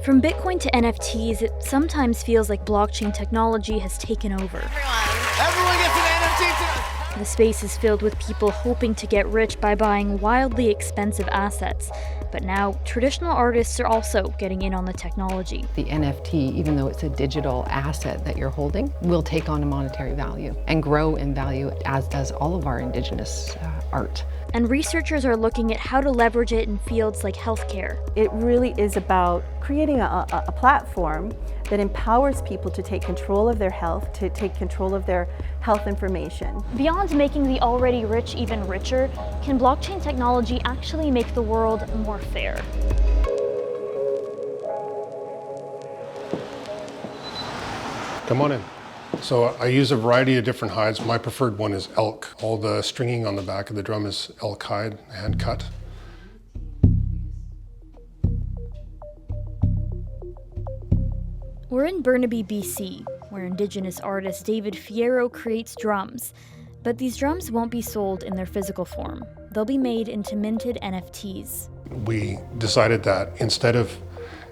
From Bitcoin to NFTs, it sometimes feels like blockchain technology has taken over. Everyone gets an NFT tonight. The space is filled with people hoping to get rich by buying wildly expensive assets. But now, traditional artists are also getting in on the technology. The NFT, even though it's a digital asset that you're holding, will take on a monetary value and grow in value, as does all of our Indigenous art. And researchers are looking at how to leverage it in fields like healthcare. It really is about creating a platform that empowers people to take control of their health, to take control of their health information. Beyond making the already rich even richer, can blockchain technology actually make the world more fair? Come on in. So I use a variety of different hides. My preferred one is elk. All the stringing on the back of the drum is elk hide, hand cut. We're in Burnaby, BC, where Indigenous artist David Fierro creates drums. But these drums won't be sold in their physical form. They'll be made into minted NFTs. We decided that instead of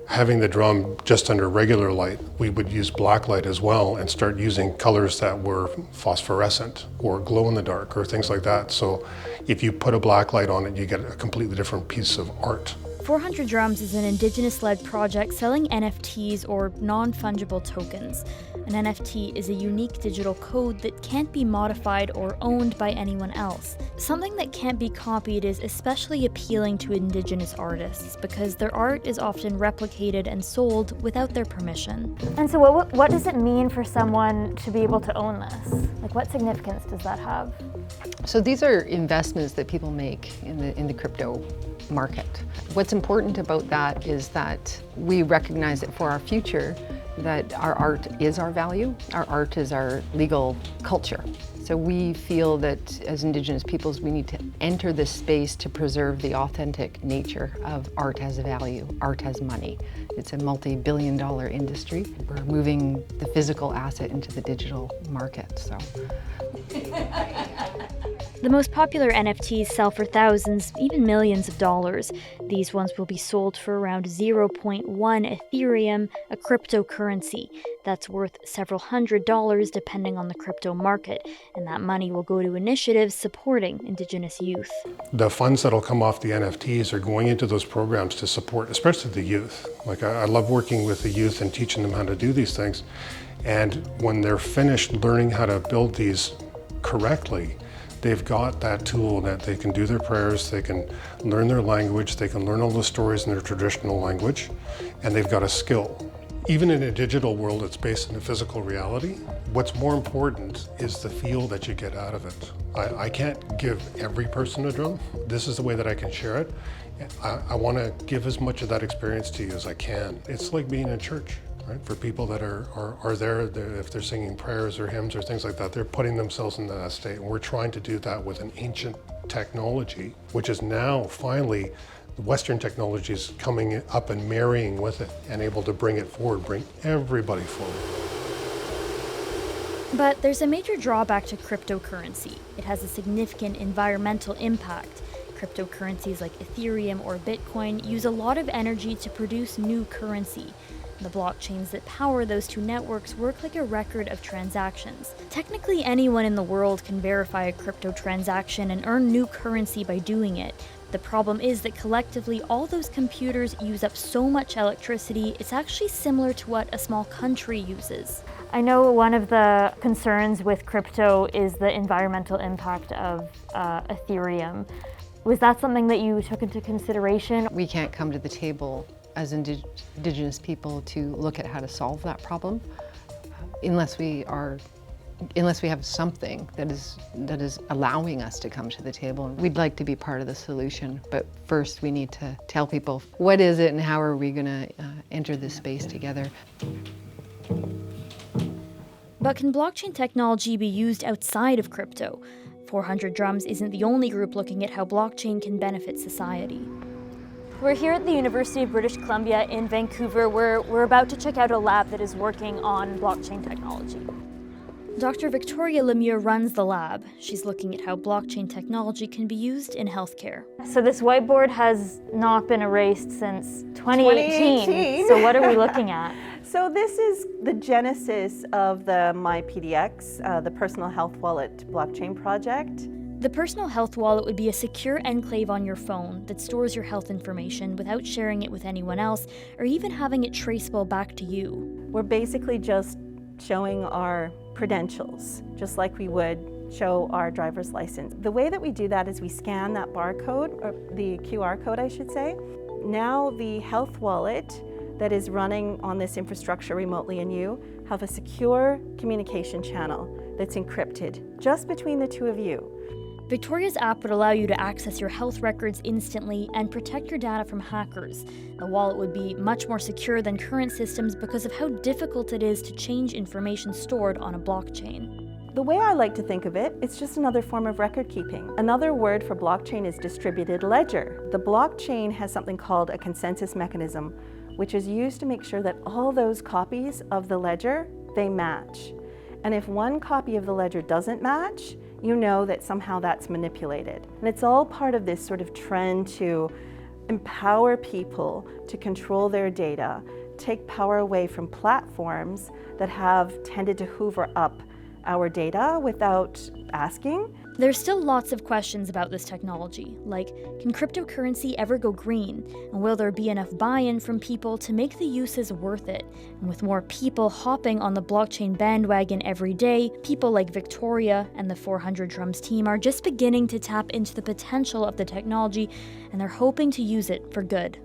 having the drum just under regular light, we would use black light as well and start using colors that were phosphorescent or glow in the dark or things like that. So if you put a black light on it, you get a completely different piece of art. 400 Drums is an Indigenous-led project selling NFTs, or non-fungible tokens. An NFT is a unique digital code that can't be modified or owned by anyone else. Something that can't be copied is especially appealing to Indigenous artists because their art is often replicated and sold without their permission. And so what does it mean for someone to be able to own this? Like, what significance does that have? So these are investments that people make in the crypto market. What's important about that is that we recognize that for our future, that our art is our value, our art is our legal culture. So we feel that as Indigenous peoples, we need to enter this space to preserve the authentic nature of art as a value, art as money. It's a multi-billion-dollar industry. We're moving the physical asset into the digital market, so. The most popular NFTs sell for thousands, even millions of dollars. These ones will be sold for around 0.1 Ethereum, a cryptocurrency. That's worth several $100s depending on the crypto market, and that money will go to initiatives supporting Indigenous youth. The funds that'll come off the NFTs are going into those programs to support, especially the youth. Like I love working with the youth and teaching them how to do these things. And when they're finished learning how to build these correctly, they've got that tool that they can do their prayers, they can learn their language, they can learn all the stories in their traditional language, and they've got a skill. Even in a digital world, it's based in a physical reality. What's more important is the feel that you get out of it. I can't give every person a drum. This is the way that I can share it. I want to give as much of that experience to you as I can. It's like being in church. Right? For people that are there, if they're singing prayers or hymns or things like that, they're putting themselves into that state. And we're trying to do that with an ancient technology, which is now finally Western technologies coming up and marrying with it and able to bring it forward, bring everybody forward. But there's a major drawback to cryptocurrency. It has a significant environmental impact. Cryptocurrencies like Ethereum or Bitcoin use a lot of energy to produce new currency. The blockchains that power those two networks work like a record of transactions. Technically, anyone in the world can verify a crypto transaction and earn new currency by doing it. The problem is that collectively, all those computers use up so much electricity, it's actually similar to what a small country uses. I know one of the concerns with crypto is the environmental impact of Ethereum. Was that something that you took into consideration? We can't come to the table as Indigenous people to look at how to solve that problem unless we have something that is allowing us to come to the table. We'd like to be part of the solution, but first we need to tell people what is it and how are we going to enter this space together. But can blockchain technology be used outside of crypto? 400 Drums isn't the only group looking at how blockchain can benefit society. We're here at the University of British Columbia in Vancouver, where we're about to check out a lab that is working on blockchain technology. Dr. Victoria Lemieux runs the lab. She's looking at how blockchain technology can be used in healthcare. So this whiteboard has not been erased since 2018. 2018. So what are we looking at? So this is the genesis of the MyPDX, the personal health wallet blockchain project. The personal health wallet would be a secure enclave on your phone that stores your health information without sharing it with anyone else or even having it traceable back to you. We're basically just showing our credentials, just like we would show our driver's license. The way that we do that is we scan that barcode, or the QR code I should say. Now the health wallet that is running on this infrastructure remotely in you have a secure communication channel that's encrypted just between the two of you. Victoria's app would allow you to access your health records instantly and protect your data from hackers. The wallet would be much more secure than current systems because of how difficult it is to change information stored on a blockchain. The way I like to think of it, it's just another form of record keeping. Another word for blockchain is distributed ledger. The blockchain has something called a consensus mechanism, which is used to make sure that all those copies of the ledger, they match. And if one copy of the ledger doesn't match, you know that somehow that's manipulated. And it's all part of this sort of trend to empower people to control their data, take power away from platforms that have tended to hoover up our data without asking. There's still lots of questions about this technology, like, can cryptocurrency ever go green? And will there be enough buy-in from people to make the uses worth it? And with more people hopping on the blockchain bandwagon every day, people like Victoria and the 400 Drums team are just beginning to tap into the potential of the technology, and they're hoping to use it for good.